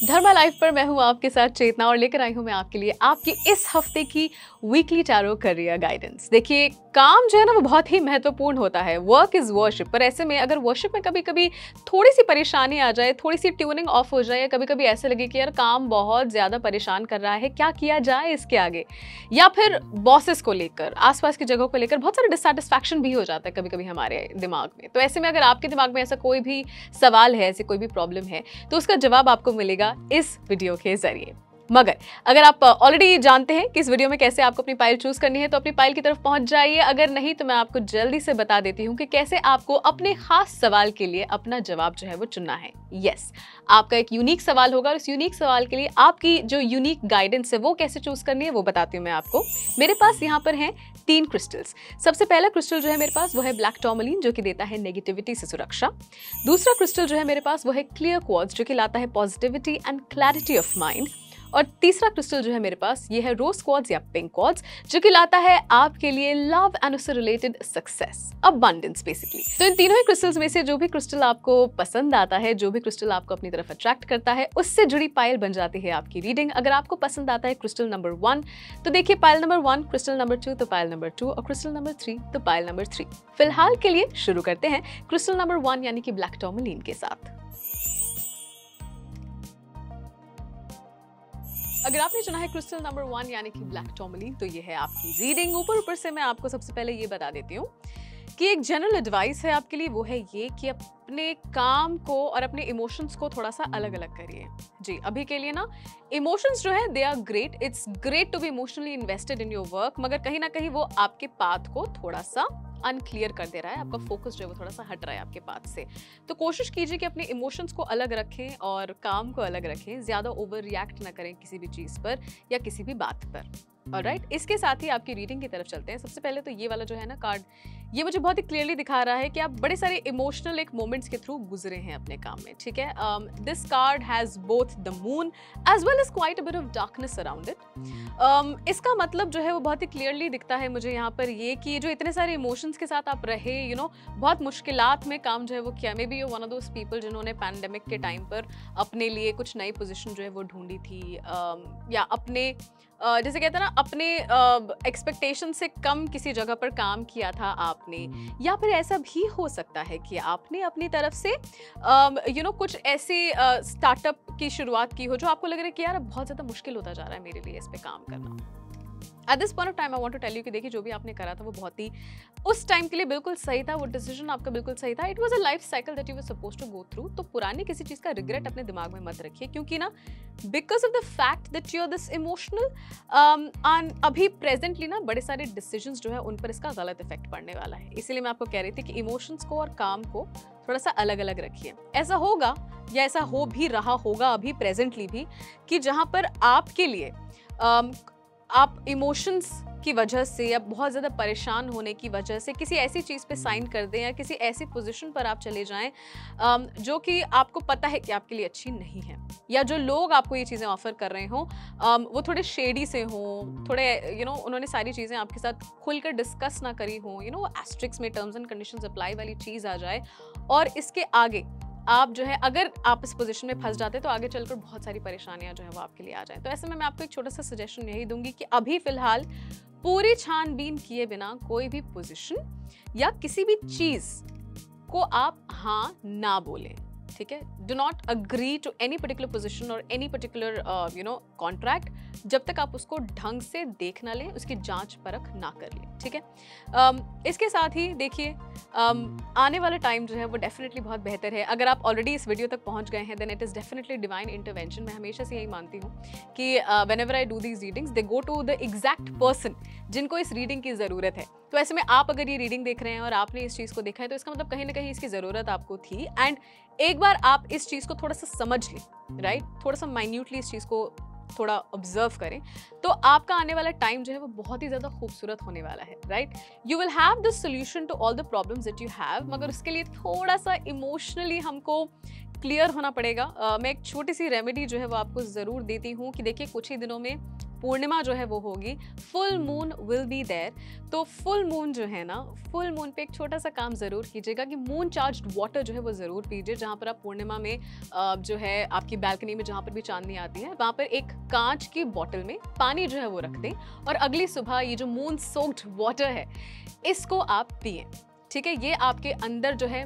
धर्मा life पर मैं हूं आपके साथ चेतना और लेकर आई हूं मैं आपके लिए आपकी इस हफ्ते की वीकली टैरो करियर गाइडेंस। देखिए, काम जो है ना वो बहुत ही महत्वपूर्ण होता है। वर्क इज वर्शिप, पर ऐसे में अगर वर्शिप में कभी कभी थोड़ी सी परेशानी आ जाए, थोड़ी सी ट्यूनिंग ऑफ हो जाए, या कभी कभी ऐसे लगे कि यार काम बहुत ज्यादा परेशान कर रहा है, क्या किया जाए इसके आगे, या फिर बॉसेस को लेकर, आसपास की जगहों को लेकर बहुत सारा डिससैटिस्फैक्शन भी हो जाता है कभी कभी हमारे दिमाग में। तो ऐसे में अगर आपके दिमाग में ऐसा कोई भी सवाल है, ऐसी कोई भी प्रॉब्लम है, तो उसका जवाब आपको मिलेगा इस वीडियो के जरिए। मगर अगर आप ऑलरेडी जानते हैं कि इस वीडियो में कैसे आपको अपनी फाइल चूज करनी है, तो अपनी फाइल की तरफ पहुंच जाइए। अगर नहीं तो मैं आपको जल्दी से बता देती हूं कि कैसे आपको अपने खास सवाल के लिए अपना जवाब जो है वो चुनना है। यस, आपका एक यूनिक सवाल होगा और उस यूनिक सवाल के लिए आपकी जो यूनिक गाइडेंस है वो कैसे चूज करनी है वो बताती हूँ मैं आपको। मेरे पास यहाँ पर हैं 3 क्रिस्टल्स। सबसे पहला क्रिस्टल जो है मेरे पास वो है ब्लैक टॉर्मलिन, जो कि देता है नेगेटिविटी से सुरक्षा। दूसरा क्रिस्टल जो है मेरे पास वो है क्लियर क्वार्ट्ज, जो कि लाता है positivity and clarity of mind. और तीसरा क्रिस्टल जो है मेरे पास ये है रोज क्वार्ट्ज या पिंक क्वार्ट्ज, जो कि लाता है आपके लिए लव एंड उससे रिलेटेड सक्सेस, अबंडेंस बेसिकली। तो इन तीनों ही क्रिस्टल्स में से जो भी क्रिस्टल आपको पसंद आता है, जो भी क्रिस्टल आपको अपनी तरफ अट्रैक्ट करता है, उससे जुड़ी पायल बन जाती है आपकी रीडिंग। अगर आपको पसंद आता है क्रिस्टल नंबर 1, तो देखिए पायल नंबर 1, क्रिस्टल नंबर 2 तो पायल नंबर 2, और क्रिस्टल नंबर 3 तो पायल नंबर 3। फिलहाल के लिए शुरू करते हैं क्रिस्टल नंबर 1 यानी कि ब्लैक टॉर्मलिन के साथ। अगर आपने चुना है क्रिस्टल नंबर 1 यानी कि ब्लैक टॉर्मलिन, तो ये है आपकी रीडिंग। ऊपर से मैं आपको सबसे पहले ये बता देती हूँ कि एक जनरल एडवाइस है आपके लिए, वो है ये कि अपने काम को और अपने इमोशंस को थोड़ा सा अलग अलग करिए। जी, अभी के लिए ना इमोशंस जो है they are great, it's great to be emotionally invested in your work, मगर कहीं ना कहीं वो आपके पाथ को थोड़ा सा अनक्लियर कर दे रहा है, आपका फोकस जो है वो थोड़ा सा हट रहा है आपके पाथ से। तो कोशिश कीजिए कि अपने इमोशंस को अलग रखें और काम को अलग रखें, ज्यादा ओवर रिएक्ट ना करें किसी भी चीज पर या किसी भी बात पर। ऑलराइट, इसके साथ ही आपकी रीडिंग की तरफ चलते हैं। सबसे पहले तो ये वाला जो है ना कार्ड, ये मुझे बहुत ही क्लियरली दिखा रहा है कि आप बड़े सारे इमोशनल एक मोमेंट्स के थ्रू गुजरे हैं अपने काम में। ठीक है, this card has both the moon as well as quite a bit of darkness around it. इसका मतलब जो है वो बहुत ही क्लियरली दिखता है मुझे यहाँ पर ये कि जो इतने सारे इमोशंस के साथ आप रहे, बहुत मुश्किलात में काम जो है वो किया। May be you one of those people जिन्होंने पैंडेमिक के टाइम पर अपने लिए कुछ नई पोजीशन जो है वो ढूंढी थी, या अपने जैसे कहते हैं ना, अपने एक्सपेक्टेशन से कम किसी जगह पर काम किया था आपने, या फिर ऐसा भी हो सकता है कि आपने अपनी तरफ से कुछ ऐसे स्टार्टअप की शुरुआत की हो जो आपको लग रहा है कि यार अब बहुत ज़्यादा मुश्किल होता जा रहा है मेरे लिए इस पे काम करना। At this point of time I want to tell you कि देखिए, जो भी आपने करा था वो बहुत ही उस टाइम के लिए बिल्कुल सही था, वो डिसीजन आपका बिल्कुल सही था। It was a life cycle that you were supposed to go through. तो पुरानी किसी चीज़ का रिग्रेट अपने दिमाग में मत रखिए, क्योंकि ना because of the fact that you are this emotional, अभी प्रेजेंटली ना बड़े सारे डिसीजंस जो है उन पर इसका गलत इफेक्ट पड़ने वाला है। इसीलिए मैं आपको कह रही थी कि इमोशंस को और काम को थोड़ा सा अलग अलग रखिए। ऐसा होगा या ऐसा हो भी रहा होगा अभी प्रेजेंटली भी कि जहाँ पर आपके लिए आप इमोशंस की वजह से या बहुत ज़्यादा परेशान होने की वजह से किसी ऐसी चीज़ पे साइन कर दें, या किसी ऐसी पोजीशन पर आप चले जाएं जो कि आपको पता है कि आपके लिए अच्छी नहीं है, या जो लोग आपको ये चीज़ें ऑफर कर रहे हों वो थोड़े शेडी से हों, थोड़े उन्होंने सारी चीज़ें आपके साथ खुलकर डिस्कस ना करी हों, एस्ट्रिक्स में टर्म्स एंड कंडीशंस अप्लाई वाली चीज़ आ जाए, और इसके आगे आप जो है अगर आप इस पोजीशन में फंस जाते हैं तो आगे चलकर बहुत सारी परेशानियां जो है वो आपके लिए आ जाए। तो ऐसे में मैं आपको एक छोटा सा सजेशन यही दूंगी कि अभी फिलहाल पूरी छानबीन किए बिना कोई भी पोजीशन या किसी भी चीज को आप हाँ ना बोलें। ठीक है, do not agree to any particular position और एनी पर्टिकुलर कॉन्ट्रैक्ट जब तक आप उसको ढंग से देख ना लें, उसकी जांच परख ना कर लें। ठीक है, इसके साथ ही देखिए आने वाला टाइम जो है वो डेफिनेटली बहुत बेहतर है। अगर आप ऑलरेडी इस वीडियो तक पहुंच गए हैं then it is definitely divine intervention. मैं हमेशा से यही मानती हूँ कि whenever I do these readings they go to the exact person जिनको इस रीडिंग की ज़रूरत है। तो ऐसे में आप अगर ये रीडिंग देख रहे हैं और आपने इस चीज़ को देखा है, तो इसका मतलब कहीं ना कहीं इसकी ज़रूरत आपको थी। एंड एक बार आप इस चीज़ को थोड़ा सा समझ लें, राइट, थोड़ा सा माइन्यूटली इस चीज़ को थोड़ा ऑब्जर्व करें, तो आपका आने वाला टाइम जो है वो बहुत ही ज़्यादा खूबसूरत होने वाला है। Right, you will have the solution to all the problems that you have, मगर उसके लिए थोड़ा सा इमोशनली हमको क्लियर होना पड़ेगा। मैं एक छोटी सी रेमेडी जो है वो आपको ज़रूर देती हूँ कि देखिए कुछ ही दिनों में पूर्णिमा जो है वो होगी, full moon will be there. तो फुल मून जो है ना, फुल मून पे एक छोटा सा काम जरूर कीजिएगा कि मून चार्ज्ड वाटर जो है वो जरूर पीजिए। जहाँ पर आप पूर्णिमा में जो है आपकी बालकनी में जहाँ पर भी चांदनी आती है वहाँ पर एक कांच की बोतल में पानी जो है वो रख दें और अगली सुबह ये जो मून सोक्ड वाटर है इसको आप पिए। ठीक है, ये आपके अंदर जो है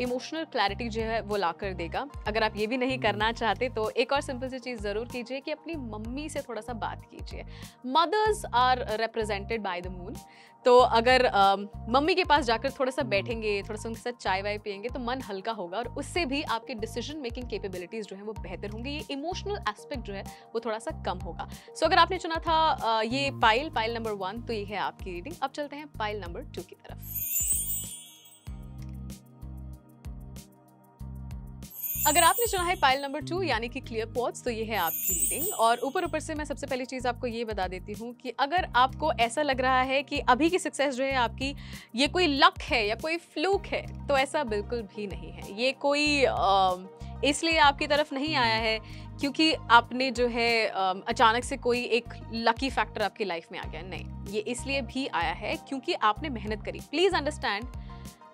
इमोशनल क्लैरिटी जो है वो ला कर देगा। अगर आप ये भी नहीं करना चाहते तो एक और सिंपल सी चीज़ ज़रूर कीजिए कि अपनी मम्मी से थोड़ा सा बात कीजिए। Mothers are represented by the moon. तो अगर मम्मी के पास जाकर थोड़ा सा बैठेंगे, थोड़ा सा उनके साथ चाय वाय पियेंगे तो मन हल्का होगा और उससे भी आपके डिसीजन मेकिंग कैपेबिलिटीज़ जो है वो बेहतर होंगी। ये इमोशनल एस्पेक्ट जो है वो थोड़ा सा कम होगा। सो अगर आपने चुना था ये पाइल नंबर 1 तो ये है आपकी रीडिंग। अब चलते हैं पाइल नंबर 2 की तरफ। अगर आपने चुना है पाइल नंबर 2 यानी कि क्लियर पॉट्स तो ये है आपकी रीडिंग। और ऊपर से मैं सबसे पहली चीज़ आपको ये बता देती हूँ कि अगर आपको ऐसा लग रहा है कि अभी की सक्सेस जो है आपकी ये कोई लक है या कोई फ्लूक है तो ऐसा बिल्कुल भी नहीं है। ये कोई इसलिए आपकी तरफ नहीं आया है क्योंकि आपने जो है अचानक से कोई एक लकी फैक्टर आपकी लाइफ में आ गया, नहीं, ये इसलिए भी आया है क्योंकि आपने मेहनत करी। Please understand,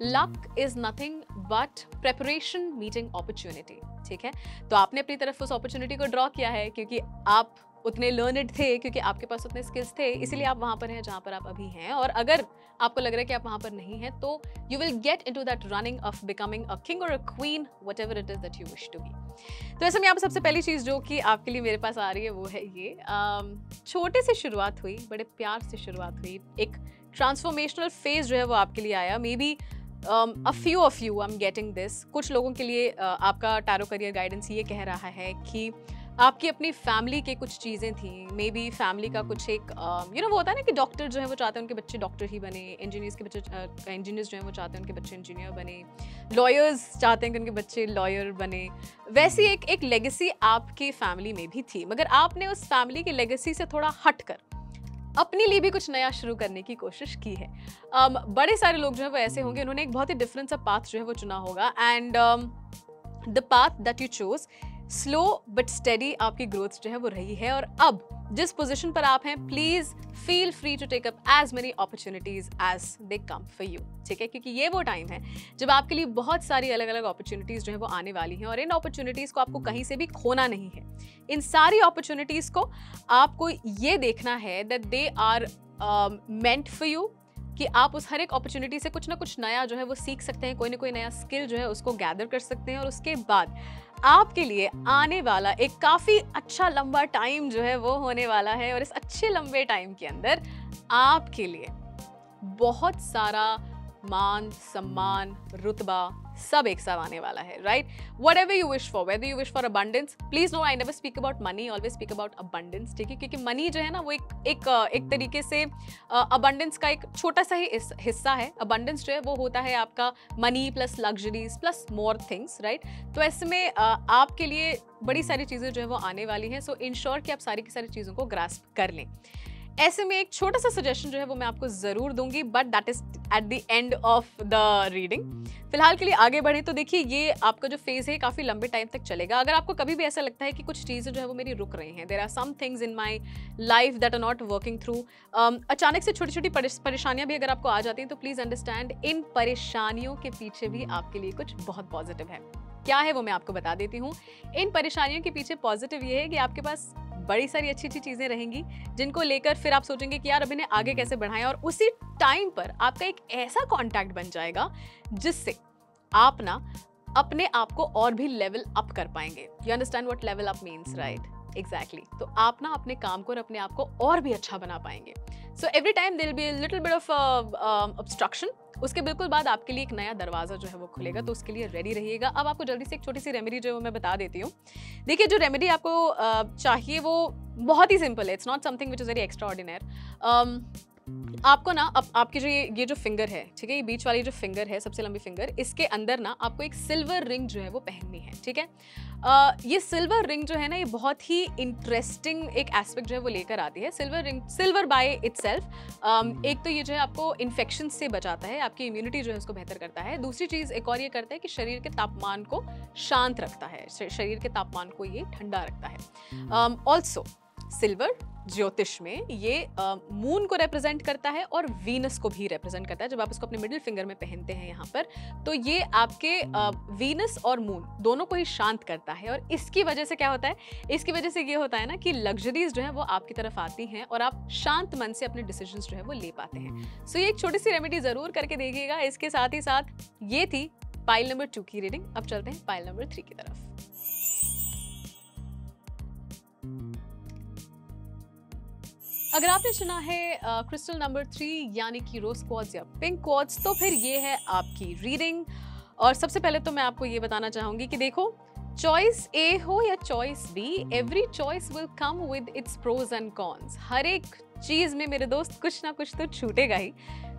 luck is nothing but preparation meeting opportunity. ठीक है, तो आपने अपनी तरफ उस अपॉर्चुनिटी को ड्रॉ किया है क्योंकि आप उतने लर्नड थे, क्योंकि आपके पास उतने स्किल्स थे, इसीलिए आप वहां पर हैं जहां पर आप अभी हैं। और अगर आपको लग रहा है कि आप वहां पर नहीं हैं तो you will get into that running of becoming a king और a queen, whatever it is that you wish to be. तो ऐसे में यहाँ पर सबसे पहली चीज़ जो कि आपके लिए मेरे पास आ रही है वो है ये छोटे से शुरुआत हुई, बड़े प्यार से शुरुआत हुई, एक ट्रांसफॉर्मेशनल फेज जो है वो आपके लिए आया। May be a few of you I'm getting this। कुछ लोगों के लिए आपका टैरो करियर गाइडेंस ये कह रहा है कि आपकी अपनी फैमिली के कुछ चीज़ें थी, मे बी फैमिली का कुछ एक वो होता है ना कि डॉक्टर जो है वो चाहते हैं उनके बच्चे डॉक्टर ही बने, इंजीनियर्स के बच्चे इंजीनियर्स जो है वो चाहते हैं उनके बच्चे इंजीनियर बने, लॉयर्स चाहते हैं कि उनके बच्चे लॉयर बने। वैसी एक लेगेसी आपकी फैमिली में भी थी, मगर आपने उस फैमिली की लेगेसी से थोड़ा हटकर अपने लिए भी कुछ नया शुरू करने की कोशिश की है। बड़े सारे लोग जो है वो ऐसे होंगे, उन्होंने एक बहुत ही डिफरेंट सा पाथ जो है वो चुना होगा and the path that you chose, slow but steady आपकी ग्रोथ जो है वो रही है। और अब जिस पोजीशन पर आप हैं, please feel free to take up as many opportunities as they come for you. ठीक है, क्योंकि ये वो टाइम है जब आपके लिए बहुत सारी अलग अलग अपॉर्चुनिटीज जो है वो आने वाली हैं और इन अपॉर्चुनिटीज को आपको कहीं से भी खोना नहीं है। इन सारी अपॉर्चुनिटीज को आपको ये देखना है that they are meant for you, कि आप उस हर एक अपॉर्चुनिटी से कुछ ना कुछ नया जो है वो सीख सकते हैं, कोई ना कोई नया स्किल जो है उसको गैदर कर सकते हैं और उसके बाद आपके लिए आने वाला एक काफ़ी अच्छा लंबा टाइम जो है वो होने वाला है। और इस अच्छे लंबे टाइम के अंदर आपके लिए बहुत सारा मान सम्मान रुतबा सब एक साथ आने वाला है, right? Whatever you wish for, whether you wish for abundance, please know I never speak about money, always speak about abundance, ठीक है? क्योंकि मनी जो है ना वो एक तरीके से abundance का एक छोटा सा ही हिस्सा है। abundance जो है वो होता है आपका money plus luxuries plus more things, right? तो ऐसे में आपके लिए बड़ी सारी चीज़ें जो है वो आने वाली हैं। सो इंश्योर कि आप सारी की सारी चीज़ों को ग्रास्प कर लें। ऐसे में एक छोटा सा सजेशन जो है वो मैं आपको जरूर दूंगी, but that is at the end of the reading. फिलहाल के लिए आगे बढ़े तो देखिए, ये आपका जो फेज है काफी लंबे टाइम तक चलेगा। अगर आपको कभी भी ऐसा लगता है कि कुछ चीजें जो है वो मेरी रुक रही हैं, there are some things in my life that are not working through, अचानक से छोटी छोटी परेशानियां भी अगर आपको आ जाती हैं तो प्लीज अंडरस्टैंड, इन परेशानियों के पीछे भी आपके लिए कुछ बहुत पॉजिटिव है। क्या है वो मैं आपको बता देती हूँ। इन परेशानियों के पीछे पॉजिटिव ये है कि आपके पास बड़ी सारी अच्छी अच्छी चीज़ें रहेंगी जिनको लेकर फिर आप सोचेंगे कि यार अब इन्हें आगे कैसे बढ़ाएं, और उसी टाइम पर आपका एक ऐसा कॉन्टैक्ट बन जाएगा जिससे आप ना अपने आप को और भी लेवल अप कर पाएंगे। You understand what level up means, right? Exactly. तो आप ना अपने काम को और अपने आप को और भी अच्छा बना पाएंगे। So every time there will be a little bit of obstruction, उसके बिल्कुल बाद आपके लिए एक नया दरवाजा जो है वो खुलेगा, तो उसके लिए रेडी रहिएगा। अब आपको जल्दी से एक छोटी सी रेमेडी जो है मैं बता देती हूँ। देखिए, जो रेमेडी आपको चाहिए वो बहुत ही सिंपल है, it's not something which is very extra ordinary. आपको ना आपकी जो ये जो फिंगर है, ठीक है, ये बीच वाली जो फिंगर है, सबसे लंबी फिंगर, इसके अंदर ना आपको एक सिल्वर रिंग जो है वो पहननी है, ठीक है? ये सिल्वर रिंग जो है ना, ये बहुत ही इंटरेस्टिंग एक एस्पेक्ट जो है वो लेकर आती है। Silver ring, silver by itself, एक तो ये जो है आपको इन्फेक्शन से बचाता है, आपकी इम्यूनिटी जो है उसको बेहतर करता है। दूसरी चीज़ एक और ये करता है कि शरीर के तापमान को शांत रखता है, शरीर के तापमान को ये ठंडा रखता है। ऑल्सो सिल्वर ज्योतिष में ये मून को रिप्रेजेंट करता है और वीनस को भी रिप्रेजेंट करता है। जब आप इसको अपने मिडिल फिंगर में पहनते हैं यहाँ पर, तो ये आपके वीनस और मून दोनों को ही शांत करता है। और इसकी वजह से क्या होता है, इसकी वजह से ये होता है ना कि लग्जरीज जो है वो आपकी तरफ आती हैं और आप शांत मन से अपने डिसीजंस जो है वो ले पाते हैं। सो ये एक छोटी सी रेमेडी जरूर करके देखिएगा। इसके साथ ही साथ ये थी पाइल नंबर 2 की रीडिंग। अब चलते हैं पाइल नंबर 3 की तरफ। अगर आपने चुना है क्रिस्टल नंबर 3 यानी कि रोज क्वार्ट्ज या पिंक क्वार्ट्ज, तो फिर ये है आपकी रीडिंग। और सबसे पहले तो मैं आपको ये बताना चाहूंगी कि देखो, चॉइस ए हो या choice B, every choice will come with its pros and cons. हर एक चीज में मेरे दोस्त कुछ ना कुछ तो छूटेगा ही,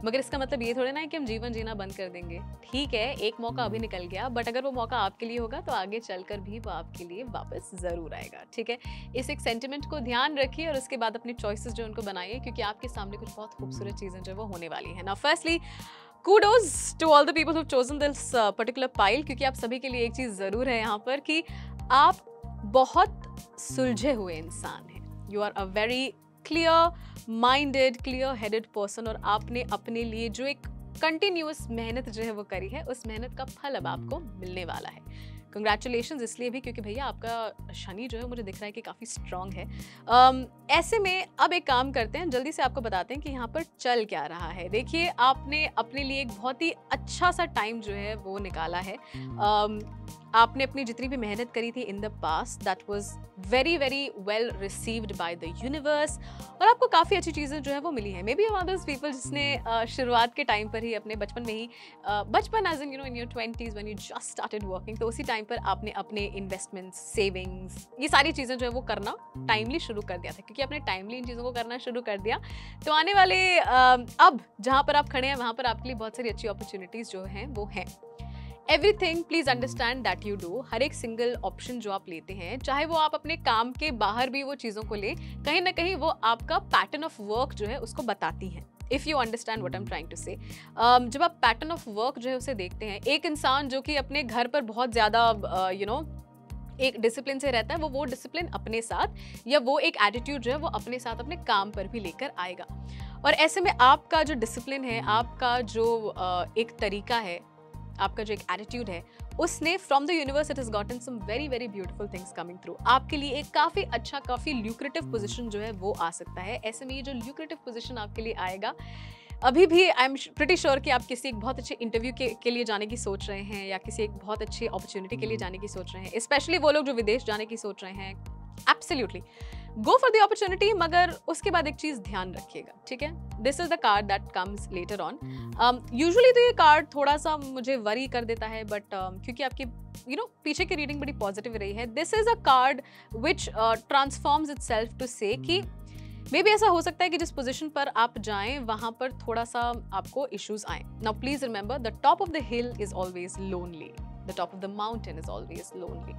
मगर इसका मतलब ये थोड़ा ना है कि हम जीवन जीना बंद कर देंगे। ठीक है, एक मौका अभी निकल गया, बट अगर वो मौका आपके लिए होगा तो आगे चलकर भी वो आपके लिए वापस जरूर आएगा। ठीक है, इस एक सेंटिमेंट को ध्यान रखिए और उसके बाद अपनी चॉइसेस जो उनको बनाइए, क्योंकि आपके सामने कुछ बहुत खूबसूरत चीजें जो वो होने वाली है ना। Firstly kudos to all the people who've chosen this particular pile, क्योंकि आप सभी के लिए एक चीज जरूर है यहाँ पर कि आप बहुत सुलझे हुए इंसान हैं। You are a very clear-minded, clear-headed person, और आपने अपने लिए जो एक कंटिन्यूअस मेहनत जो है वो करी है, उस मेहनत का फल अब आपको मिलने वाला है। कंग्रेचुलेशंस इसलिए भी क्योंकि भैया आपका शनि जो है मुझे दिख रहा है कि काफ़ी स्ट्रांग है। ऐसे में अब एक काम करते हैं, जल्दी से आपको बताते हैं कि यहाँ पर चल क्या रहा है। देखिए, आपने अपने लिए एक बहुत ही अच्छा सा टाइम जो है वो निकाला है। आपने अपनी जितनी भी मेहनत करी थी in the past, that was very very well received by the universe, और आपको काफ़ी अच्छी चीज़ें जो है वो मिली हैं। मे बी अदर्स पीपल जिसने शुरुआत के टाइम पर ही अपने बचपन में ही बचपन age in your 20s when you just started working, तो उसी टाइम पर आपने अपने इन्वेस्टमेंट्स, सेविंग्स, ये सारी चीज़ें जो है वो करना टाइमली शुरू कर दिया था। क्योंकि आपने टाइमली इन चीज़ों को करना शुरू कर दिया, तो आने वाले अब जहाँ पर आप खड़े हैं वहाँ पर आपके लिए बहुत सारी अच्छी अपॉर्चुनिटीज़ जो हैं वो हैं। Everything please understand that you do, हर एक सिंगल ऑप्शन जो आप लेते हैं, चाहे वो आप अपने काम के बाहर भी वो चीज़ों को ले, कहीं ना कहीं वो आपका पैटर्न ऑफ वर्क जो है उसको बताती हैं। If you understand what I am trying to say, जब आप पैटर्न ऑफ वर्क जो है उसे देखते हैं, एक इंसान जो कि अपने घर पर बहुत ज़्यादा एक डिसिप्लिन से रहता है, वो डिसिप्लिन अपने साथ, या वो एक एटीट्यूड जो है वो अपने साथ अपने काम पर भी लेकर आएगा। और ऐसे में आपका जो डिसिप्लिन है, आपका जो एक तरीका है, आपका जो एक एटीट्यूड है, उसने from the universe it has gotten some very very beautiful things coming through. आपके लिए एक काफ़ी अच्छा, काफ़ी ल्यूक्रेटिव पोजीशन जो है वो आ सकता है। ऐसे में ये जो ल्यूक्रेटिव पोजीशन आपके लिए आएगा, अभी भी आई एम प्रिटी श्योर कि आप किसी एक बहुत अच्छे इंटरव्यू के लिए जाने की सोच रहे हैं, या किसी एक बहुत अच्छी अपॉर्चुनिटी के लिए जाने की सोच रहे हैं, स्पेशली वो लोग जो विदेश जाने की सोच रहे हैं। Absolutely go for the opportunity, मगर उसके बाद एक चीज़ ध्यान रखिएगा। ठीक है, this is the card that comes later on. Usually तो ये कार्ड थोड़ा सा मुझे वरी कर देता है, बट क्योंकि आपकी पीछे की रीडिंग बड़ी पॉजिटिव रही है, this is a card which transforms itself to say कि मे बी ऐसा हो सकता है कि जिस पोजीशन पर आप जाएं वहां पर थोड़ा सा आपको इश्यूज आए। Now please remember, the top of the hill is always lonely, the top of the mountain is always lonely.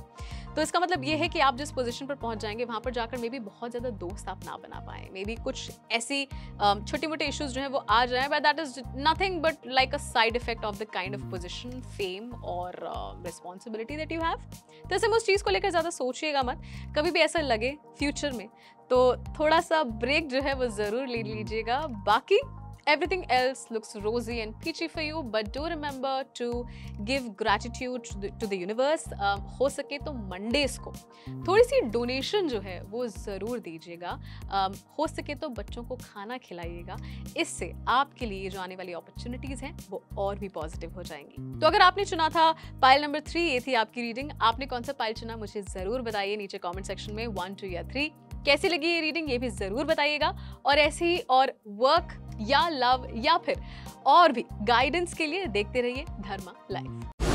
तो इसका मतलब ये है कि आप जिस पोजीशन पर पहुंच जाएंगे वहां पर जाकर मे बी बहुत ज्यादा दोस्त आप ना बना पाए, मे बी कुछ ऐसी छोटे मोटे इश्यूज जो है वो आ जाए, but that is nothing but like a side effect of the kind of position, fame और रिस्पॉन्सिबिलिटी दैट यू हैव। तो ऐसे में उस चीज़ को लेकर ज़्यादा सोचिएगा मत। कभी भी ऐसा लगे फ्यूचर में तो थोड़ा सा ब्रेक जो है वो ज़रूर ले लीजिएगा। बाकी everything else looks rosy and peachy for you, but do remember to give gratitude to the universe. हो सके तो मंडेज को थोड़ी सी डोनेशन जो है वो ज़रूर दीजिएगा। हो सके तो बच्चों को खाना खिलाइएगा, इससे आपके लिए जो आने वाली अपॉर्चुनिटीज़ हैं वो और भी पॉजिटिव हो जाएंगी। तो अगर आपने चुना था पाइल नंबर 3, ये थी आपकी रीडिंग। आपने कौन सा पाइल चुना मुझे ज़रूर बताइए नीचे कॉमेंट सेक्शन में, 1, 2 या 3। कैसी लगी ये रीडिंग ये भी ज़रूर बताइएगा। और ऐसे ही और वर्क या लव या फिर और भी गाइडेंस के लिए देखते रहिए धर्मा लाइफ।